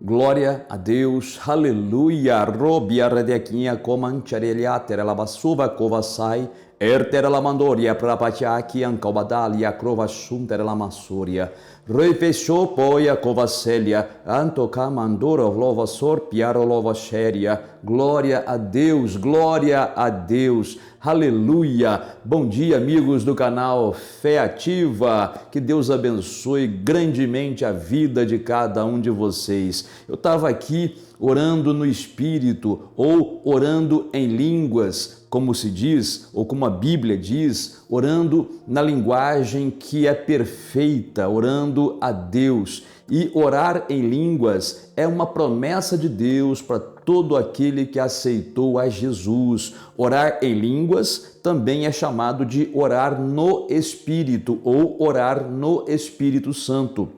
Glória a Deus, aleluia, robia redequinha comancharelia terelabasuva kovasai, erterela mandoria prapachaki ancobadalia crova sunterela massoria, refechou poia covacelia, antoca mandoro lova sorpiaro lova xéria, glória a Deus, aleluia. Bom dia, amigos do canal Fé Ativa, que Deus abençoe grandemente a vida de cada um de vocês. Eu estava aqui orando no Espírito ou orando em línguas, como se diz, ou como a Bíblia diz, orando na linguagem que é perfeita, orando a Deus. E orar em línguas é uma promessa de Deus para todo aquele que aceitou a Jesus. Orar em línguas também é chamado de orar no Espírito ou orar no Espírito Santo.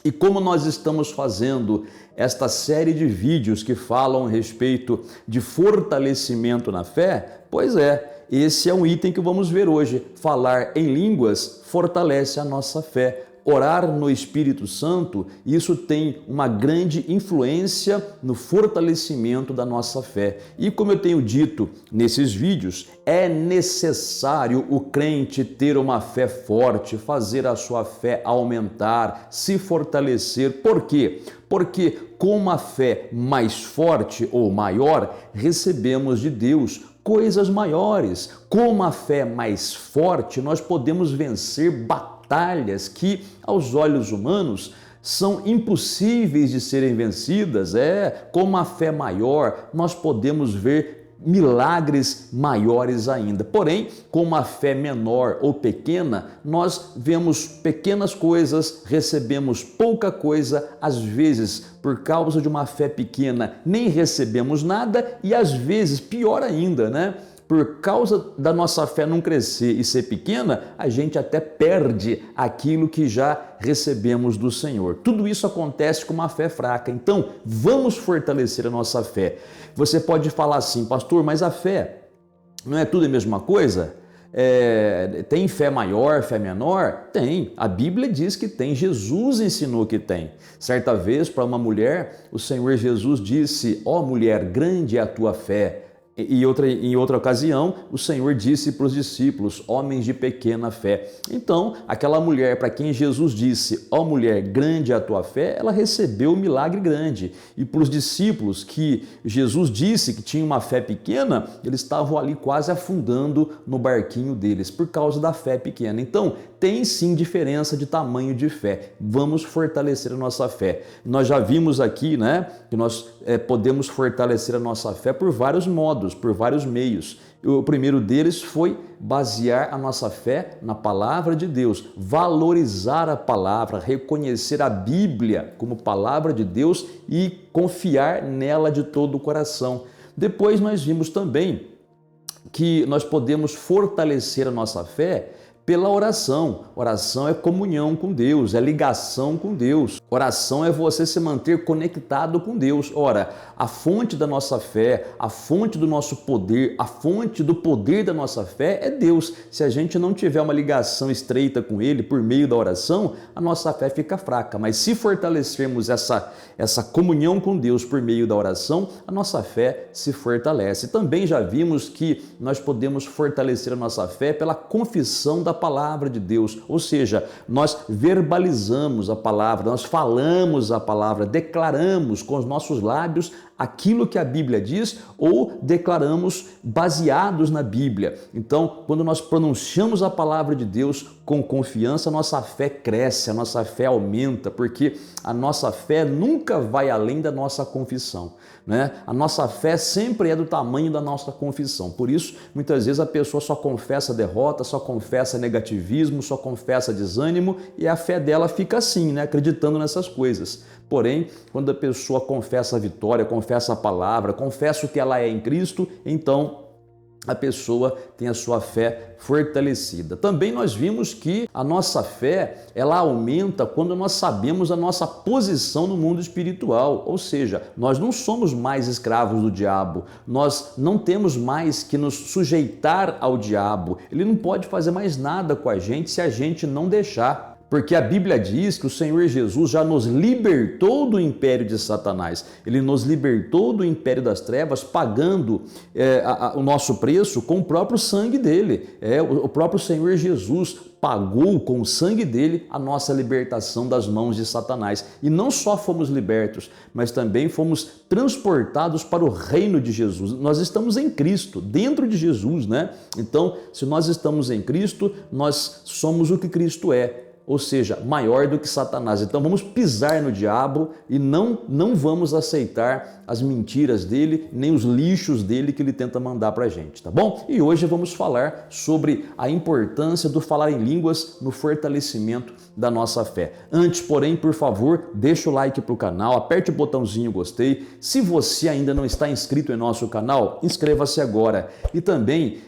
E como nós estamos fazendo esta série de vídeos que falam a respeito de fortalecimento na fé, pois é, esse é um item que vamos ver hoje. Falar em línguas fortalece a nossa fé. Orar no Espírito Santo, isso tem uma grande influência no fortalecimento da nossa fé. E como eu tenho dito nesses vídeos, é necessário o crente ter uma fé forte, fazer a sua fé aumentar, se fortalecer. Por quê? Porque com uma fé mais forte ou maior, recebemos de Deus coisas maiores. Com uma fé mais forte, nós podemos vencer batalhas que, aos olhos humanos, são impossíveis de serem vencidas. Com uma fé maior, nós podemos ver milagres maiores ainda. Porém, com uma fé menor ou pequena, nós vemos pequenas coisas, recebemos pouca coisa, às vezes, por causa de uma fé pequena, nem recebemos nada e às vezes, pior ainda, né? Por causa da nossa fé não crescer e ser pequena, a gente até perde aquilo que já recebemos do Senhor. Tudo isso acontece com uma fé fraca. Então, vamos fortalecer a nossa fé. Você pode falar assim, pastor, mas a fé não é tudo a mesma coisa? Tem fé maior, fé menor? Tem. A Bíblia diz que tem. Jesus ensinou que tem. Certa vez, para uma mulher, o Senhor Jesus disse, ó mulher, grande é a tua fé. Em outra ocasião, o Senhor disse para os discípulos, homens de pequena fé. Então, aquela mulher para quem Jesus disse, ó mulher, grande é a tua fé, ela recebeu um milagre grande. E para os discípulos que Jesus disse que tinham uma fé pequena, eles estavam ali quase afundando no barquinho deles, por causa da fé pequena. Então, tem sim diferença de tamanho de fé. Vamos fortalecer a nossa fé. Nós já vimos aqui, né, que nós podemos fortalecer a nossa fé por vários modos, por vários meios. O primeiro deles foi basear a nossa fé na palavra de Deus, valorizar a palavra, reconhecer a Bíblia como palavra de Deus e confiar nela de todo o coração. Depois nós vimos também que nós podemos fortalecer a nossa fé pela oração. Oração é comunhão com Deus, é ligação com Deus. Oração é você se manter conectado com Deus. Ora, a fonte da nossa fé, a fonte do nosso poder, a fonte do poder da nossa fé é Deus. Se a gente não tiver uma ligação estreita com Ele por meio da oração, a nossa fé fica fraca. Mas se fortalecermos essa comunhão com Deus por meio da oração, a nossa fé se fortalece. Também já vimos que nós podemos fortalecer a nossa fé pela confissão da palavra de Deus, ou seja, nós verbalizamos a palavra, nós falamos a palavra, declaramos com os nossos lábios aquilo que a Bíblia diz ou declaramos baseados na Bíblia. Então, quando nós pronunciamos a palavra de Deus com confiança, a nossa fé cresce, a nossa fé aumenta, porque a nossa fé nunca vai além da nossa confissão, né? A nossa fé sempre é do tamanho da nossa confissão. Por isso, muitas vezes a pessoa só confessa derrota, só confessa negativismo, só confessa desânimo e a fé dela fica assim, né? Acreditando nessas coisas. Porém, quando a pessoa confessa a vitória, confessa a palavra, confessa o que ela é em Cristo, então a pessoa tem a sua fé fortalecida. Também nós vimos que a nossa fé, ela aumenta quando nós sabemos a nossa posição no mundo espiritual, ou seja, nós não somos mais escravos do diabo, nós não temos mais que nos sujeitar ao diabo, ele não pode fazer mais nada com a gente se a gente não deixar. Porque a Bíblia diz que o Senhor Jesus já nos libertou do império de Satanás. Ele nos libertou do império das trevas, pagando o nosso preço com o próprio sangue dele. O próprio Senhor Jesus pagou com o sangue dele a nossa libertação das mãos de Satanás. E não só fomos libertos, mas também fomos transportados para o reino de Jesus. Nós estamos em Cristo, dentro de Jesus, né? Então, se nós estamos em Cristo, nós somos o que Cristo é. Ou seja, maior do que Satanás. Então vamos pisar no diabo e não vamos aceitar as mentiras dele, nem os lixos dele que ele tenta mandar para a gente, tá bom? E hoje vamos falar sobre a importância do falar em línguas no fortalecimento da nossa fé. Antes, porém, por favor, deixa o like para o canal, aperte o botãozinho gostei. Se você ainda não está inscrito em nosso canal, inscreva-se agora. E também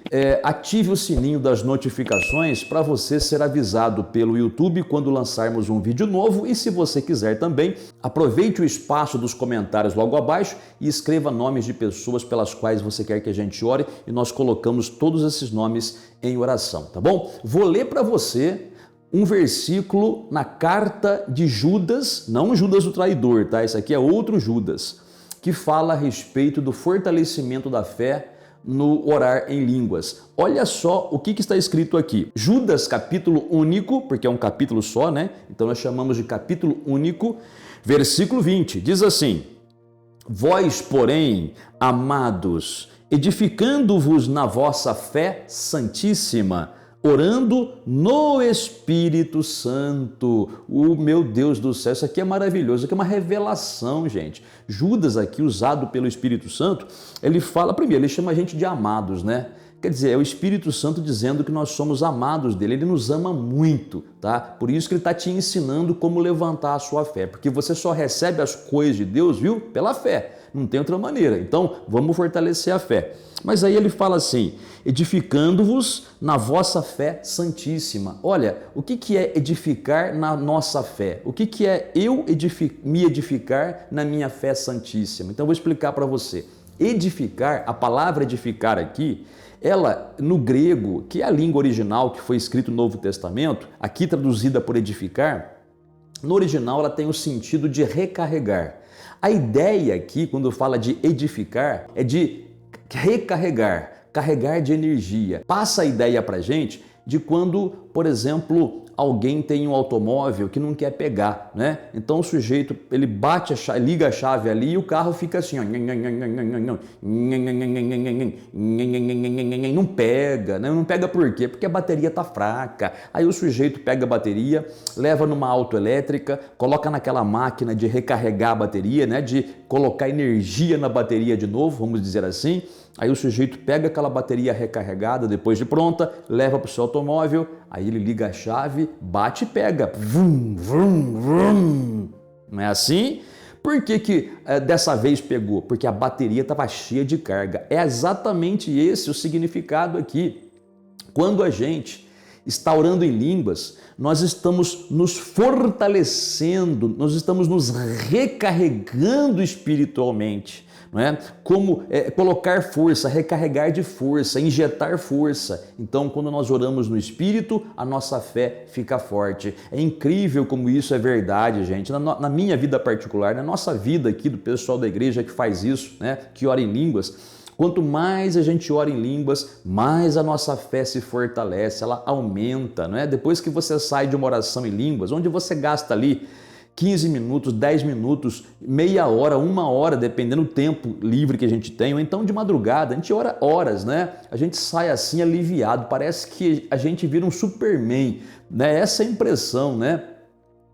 ative o sininho das notificações para você ser avisado pelo YouTube quando lançarmos um vídeo novo. E se você quiser também, aproveite o espaço dos comentários logo abaixo e escreva nomes de pessoas pelas quais você quer que a gente ore e nós colocamos todos esses nomes em oração, tá bom? Vou ler para você um versículo na carta de Judas, não Judas o traidor, tá? Esse aqui é outro Judas, que fala a respeito do fortalecimento da fé no orar em línguas. Olha só o que está escrito aqui. Judas, capítulo único, porque é um capítulo só, né? Então nós chamamos de capítulo único, versículo 20, diz assim: Vós, porém, amados, edificando-vos na vossa fé santíssima, orando no Espírito Santo. Meu Deus do céu, isso aqui é maravilhoso, isso aqui é uma revelação, gente. Judas aqui, usado pelo Espírito Santo, ele fala, primeiro, ele chama a gente de amados, né? Quer dizer, é o Espírito Santo dizendo que nós somos amados dele, ele nos ama muito, tá? Por isso que ele está te ensinando como levantar a sua fé, porque você só recebe as coisas de Deus, viu? Pela fé, não tem outra maneira. Então, vamos fortalecer a fé. Mas aí ele fala assim, edificando-vos na vossa fé santíssima. Olha, o que é edificar na nossa fé? O que é eu me edificar na minha fé santíssima? Então, eu vou explicar para você. Edificar, a palavra edificar aqui, ela, no grego, que é a língua original que foi escrito no Novo Testamento, aqui traduzida por edificar, no original ela tem o sentido de recarregar. A ideia aqui, quando fala de edificar, é de recarregar, carregar de energia. Passa a ideia para a gente de quando, por exemplo, alguém tem um automóvel que não quer pegar, né? Então o sujeito, ele bate liga a chave ali e o carro fica assim, ó, não pega, né? Não pega por quê? Porque a bateria tá fraca. Aí o sujeito pega a bateria, leva numa autoelétrica, coloca naquela máquina de recarregar a bateria, né? De colocar energia na bateria de novo, vamos dizer assim. Aí o sujeito pega aquela bateria recarregada, depois de pronta, leva para o seu automóvel, aí ele liga a chave, bate e pega. Vrum, vrum, vrum. Não é assim? Por que dessa vez pegou? Porque a bateria estava cheia de carga. É exatamente esse o significado aqui. Quando a gente está orando em línguas, nós estamos nos fortalecendo, nós estamos nos recarregando espiritualmente. Não é? Como colocar força, recarregar de força, injetar força. Então, quando nós oramos no Espírito, a nossa fé fica forte. É incrível como isso é verdade, gente. Na minha vida particular, na nossa vida aqui do pessoal da igreja que faz isso, né? Que ora em línguas, quanto mais a gente ora em línguas, mais a nossa fé se fortalece, ela aumenta, não é? Depois que você sai de uma oração em línguas, onde você gasta ali 15 minutos, 10 minutos, meia hora, uma hora, dependendo do tempo livre que a gente tem, ou então de madrugada, a gente ora horas, né? A gente sai assim aliviado, parece que a gente vira um Superman, né? Essa é a impressão, né?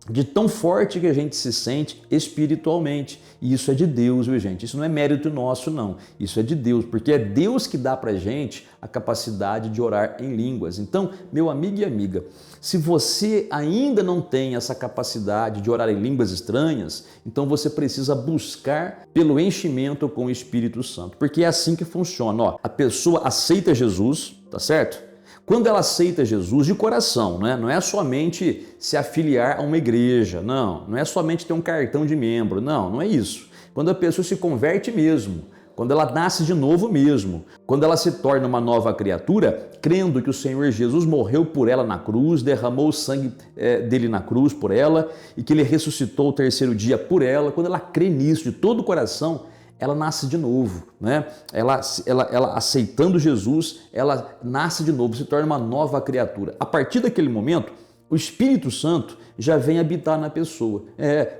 De tão forte que a gente se sente espiritualmente. E isso é de Deus, viu, gente? Isso não é mérito nosso, não. Isso é de Deus, porque é Deus que dá pra gente a capacidade de orar em línguas. Então, meu amigo e amiga, se você ainda não tem essa capacidade de orar em línguas estranhas, então você precisa buscar pelo enchimento com o Espírito Santo, porque é assim que funciona. Ó, a pessoa aceita Jesus, tá certo? Quando ela aceita Jesus de coração, né? Não é somente se afiliar a uma igreja, não é somente ter um cartão de membro, não é isso. Quando a pessoa se converte mesmo, quando ela nasce de novo mesmo, quando ela se torna uma nova criatura, crendo que o Senhor Jesus morreu por ela na cruz, derramou o sangue dele na cruz por ela e que ele ressuscitou o terceiro dia por ela. Quando ela crê nisso de todo o coração, ela nasce de novo, né? Ela aceitando Jesus, ela nasce de novo, se torna uma nova criatura. A partir daquele momento, o Espírito Santo já vem habitar na pessoa.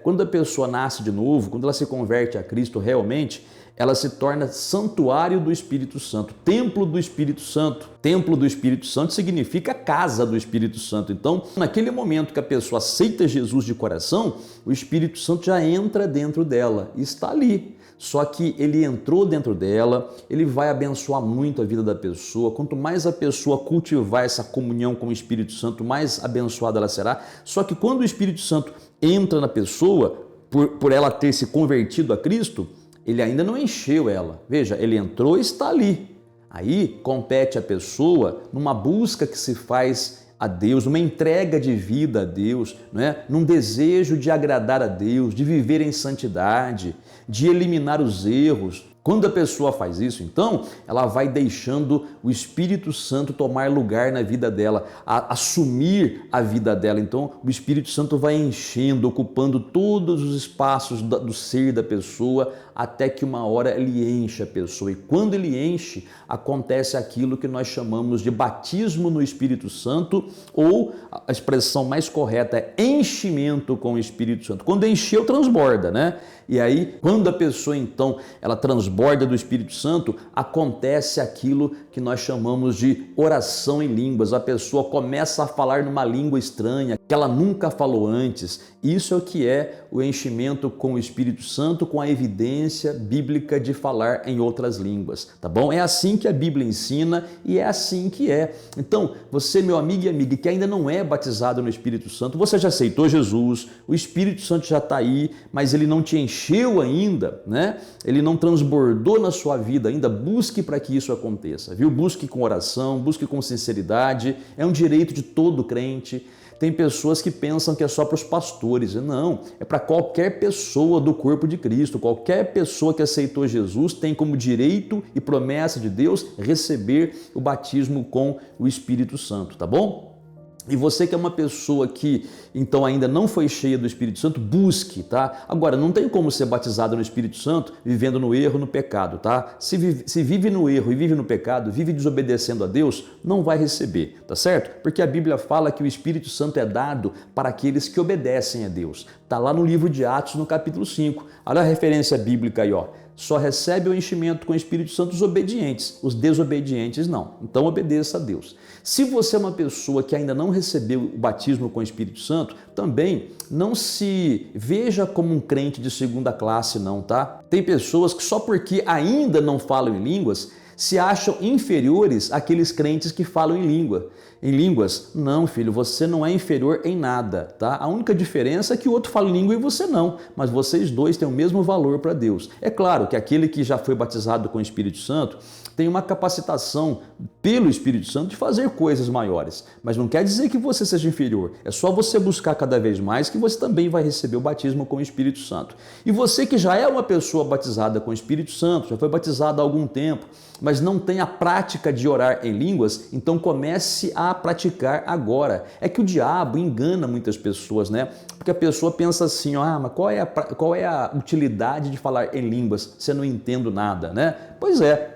Quando a pessoa nasce de novo, quando ela se converte a Cristo realmente, ela se torna santuário do Espírito Santo, templo do Espírito Santo. Templo do Espírito Santo significa casa do Espírito Santo. Então, naquele momento que a pessoa aceita Jesus de coração, o Espírito Santo já entra dentro dela e está ali. Só que ele entrou dentro dela, ele vai abençoar muito a vida da pessoa. Quanto mais a pessoa cultivar essa comunhão com o Espírito Santo, mais abençoada ela será. Só que quando o Espírito Santo entra na pessoa, por ela ter se convertido a Cristo, ele ainda não encheu ela. Veja, ele entrou e está ali. Aí compete à pessoa numa busca que se faz a Deus, numa entrega de vida a Deus, num desejo de agradar a Deus, de viver em santidade, de eliminar os erros. Quando a pessoa faz isso, então, ela vai deixando o Espírito Santo tomar lugar na vida dela, assumir a vida dela. Então, o Espírito Santo vai enchendo, ocupando todos os espaços do ser da pessoa, até que uma hora ele enche a pessoa. E quando ele enche, acontece aquilo que nós chamamos de batismo no Espírito Santo, ou a expressão mais correta é enchimento com o Espírito Santo. Quando encheu, transborda, né? E aí, quando a pessoa, então, ela transborda do Espírito Santo, acontece aquilo que nós chamamos de oração em línguas. A pessoa começa a falar numa língua estranha, que ela nunca falou antes. Isso é o que é o enchimento com o Espírito Santo, com a evidência bíblica de falar em outras línguas, tá bom? É assim que a Bíblia ensina e é assim que é. Então, você, meu amigo e amiga, que ainda não é batizado no Espírito Santo, você já aceitou Jesus, o Espírito Santo já está aí, mas ele não te encheu ainda, né? Ele não transbordou na sua vida ainda. Busque para que isso aconteça, viu? Busque com oração, busque com sinceridade, é um direito de todo crente. Tem pessoas que pensam que é só para os pastores. Não, é para qualquer pessoa do corpo de Cristo. Qualquer pessoa que aceitou Jesus tem como direito e promessa de Deus receber o batismo com o Espírito Santo, tá bom? E você que é uma pessoa que então ainda não foi cheia do Espírito Santo, busque, tá? Agora, não tem como ser batizado no Espírito Santo vivendo no erro, no pecado, tá? Se vive no erro e vive no pecado, vive desobedecendo a Deus, não vai receber, tá certo? Porque a Bíblia fala que o Espírito Santo é dado para aqueles que obedecem a Deus. Tá lá no livro de Atos, no capítulo 5. Olha a referência bíblica aí, ó. Só recebe o enchimento com o Espírito Santo os obedientes, os desobedientes não. Então obedeça a Deus. Se você é uma pessoa que ainda não recebeu o batismo com o Espírito Santo, também não se veja como um crente de segunda classe não, tá? Tem pessoas que só porque ainda não falam em línguas, se acham inferiores àqueles crentes que falam em línguas. Não, filho, você não é inferior em nada, tá? A única diferença é que o outro fala em língua e você não, mas vocês dois têm o mesmo valor para Deus. É claro que aquele que já foi batizado com o Espírito Santo tem uma capacitação pelo Espírito Santo de fazer coisas maiores, mas não quer dizer que você seja inferior. É só você buscar cada vez mais que você também vai receber o batismo com o Espírito Santo. E você que já é uma pessoa batizada com o Espírito Santo, já foi batizado há algum tempo, mas não tem a prática de orar em línguas, então comece a praticar agora. É que o diabo engana muitas pessoas, né? Porque a pessoa pensa assim, mas qual é a utilidade de falar em línguas se eu não entendo nada, né? Pois é,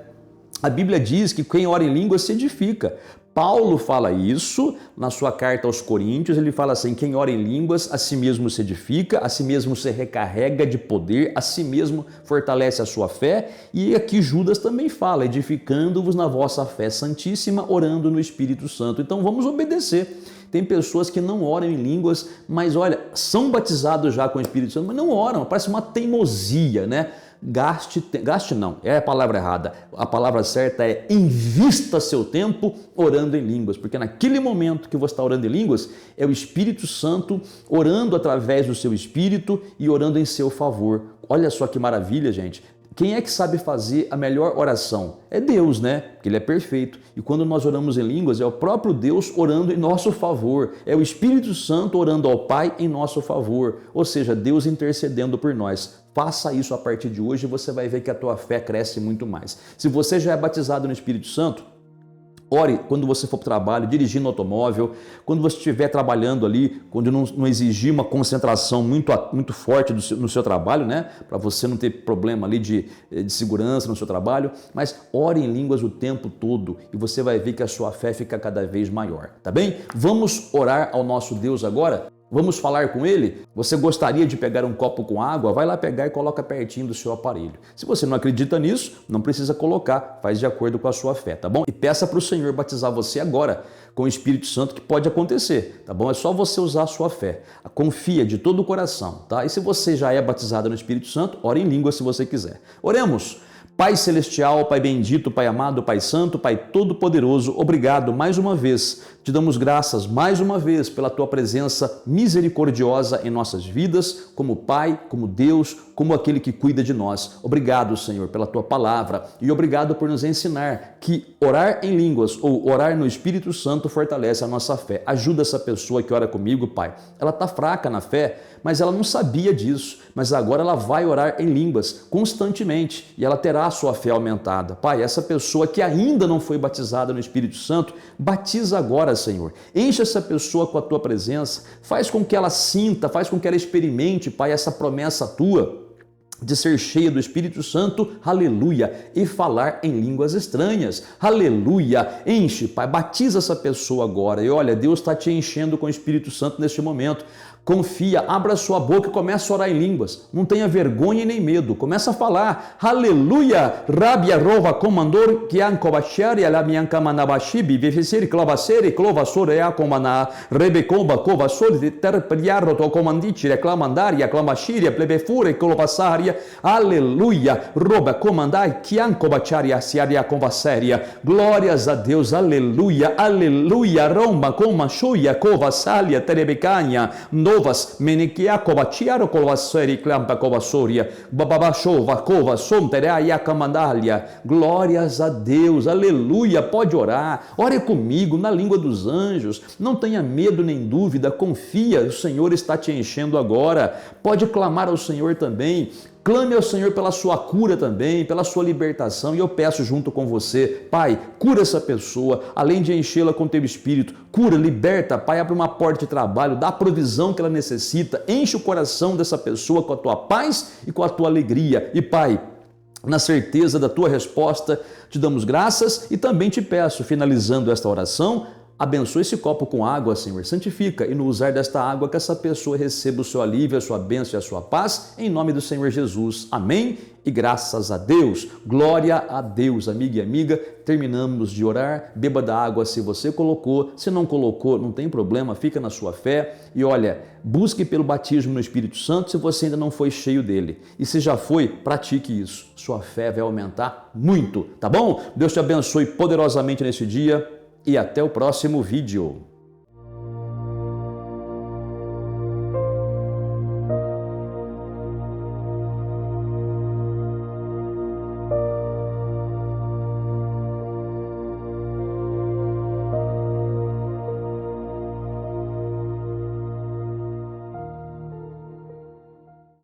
a Bíblia diz que quem ora em línguas se edifica. Paulo fala isso na sua carta aos Coríntios, ele fala assim, quem ora em línguas a si mesmo se edifica, a si mesmo se recarrega de poder, a si mesmo fortalece a sua fé, e aqui Judas também fala, edificando-vos na vossa fé santíssima, orando no Espírito Santo. Então vamos obedecer. Tem pessoas que não oram em línguas, mas olha, são batizados já com o Espírito Santo, mas não oram, parece uma teimosia, né? Gaste não, é a palavra errada. A palavra certa é invista seu tempo orando em línguas, porque naquele momento que você está orando em línguas, é o Espírito Santo orando através do seu espírito e orando em seu favor. Olha só que maravilha, gente. Quem é que sabe fazer a melhor oração? É Deus, né? Porque Ele é perfeito. E quando nós oramos em línguas, é o próprio Deus orando em nosso favor. É o Espírito Santo orando ao Pai em nosso favor. Ou seja, Deus intercedendo por nós. Faça isso a partir de hoje e você vai ver que a tua fé cresce muito mais. Se você já é batizado no Espírito Santo, ore quando você for para o trabalho, dirigindo automóvel, quando você estiver trabalhando ali, quando não exigir uma concentração muito forte no seu trabalho, né? Para você não ter problema ali de segurança no seu trabalho, mas ore em línguas o tempo todo e você vai ver que a sua fé fica cada vez maior, tá bem? Vamos orar ao nosso Deus agora? Vamos falar com Ele? Você gostaria de pegar um copo com água? Vai lá pegar e coloca pertinho do seu aparelho. Se você não acredita nisso, não precisa colocar, faz de acordo com a sua fé, tá bom? E peça para o Senhor batizar você agora com o Espírito Santo, que pode acontecer, tá bom? É só você usar a sua fé. Confia de todo o coração, tá? E se você já é batizado no Espírito Santo, ore em língua se você quiser. Oremos! Pai Celestial, Pai bendito, Pai amado, Pai santo, Pai todo-poderoso, obrigado mais uma vez. Te damos graças mais uma vez pela Tua presença misericordiosa em nossas vidas, como Pai, como Deus, como aquele que cuida de nós. Obrigado, Senhor, pela Tua palavra e obrigado por nos ensinar que orar em línguas ou orar no Espírito Santo fortalece a nossa fé. Ajuda essa pessoa que ora comigo, Pai. Ela está fraca na fé, mas ela não sabia disso, mas agora ela vai orar em línguas constantemente e ela terá a sua fé aumentada. Pai, essa pessoa que ainda não foi batizada no Espírito Santo, batiza agora, Senhor. Enche essa pessoa com a Tua presença, faz com que ela sinta, faz com que ela experimente, Pai, essa promessa Tua de ser cheia do Espírito Santo, aleluia, e falar em línguas estranhas, aleluia. Enche, Pai, batiza essa pessoa agora e olha, Deus está te enchendo com o Espírito Santo neste momento. Confia, abra sua boca e comece a orar em línguas. Não tenha vergonha e nem medo. Começa a falar. Aleluia. Rabia rova comandor que ancobachari la mianca manabashibi vefeseri clavaseri clovasore a comana rebecomba covasori terpriarro to comandici reclamandaria clamashiria plebefure clovasaria. Aleluia. Roba comandai que ancobacharia siaria convaseria. Glórias a Deus. Aleluia. Aleluia. Romba comachoia covasalia terebecanha. Novas menikia kovachiaro kovaseri klampa kovasoria bababachova kova somterea yakamandalia. Glórias a Deus, aleluia. Pode orar, ore comigo na língua dos anjos, não tenha medo nem dúvida, confia, o Senhor está te enchendo agora. Pode clamar ao Senhor também. Clame ao Senhor pela sua cura também, pela sua libertação, e eu peço junto com você, Pai, cura essa pessoa, além de enchê-la com Teu Espírito, cura, liberta, Pai, abre uma porta de trabalho, dá a provisão que ela necessita, enche o coração dessa pessoa com a Tua paz e com a Tua alegria. E Pai, na certeza da Tua resposta, te damos graças e também te peço, finalizando esta oração, abençoa esse copo com água, Senhor, santifica e no usar desta água que essa pessoa receba o seu alívio, a sua bênção e a sua paz, em nome do Senhor Jesus. Amém? E graças a Deus, glória a Deus, amiga e amiga, terminamos de orar, beba da água se você colocou, se não colocou, não tem problema, fica na sua fé e olha, busque pelo batismo no Espírito Santo se você ainda não foi cheio dele e se já foi, pratique isso, sua fé vai aumentar muito, tá bom? Deus te abençoe poderosamente nesse dia e até o próximo vídeo.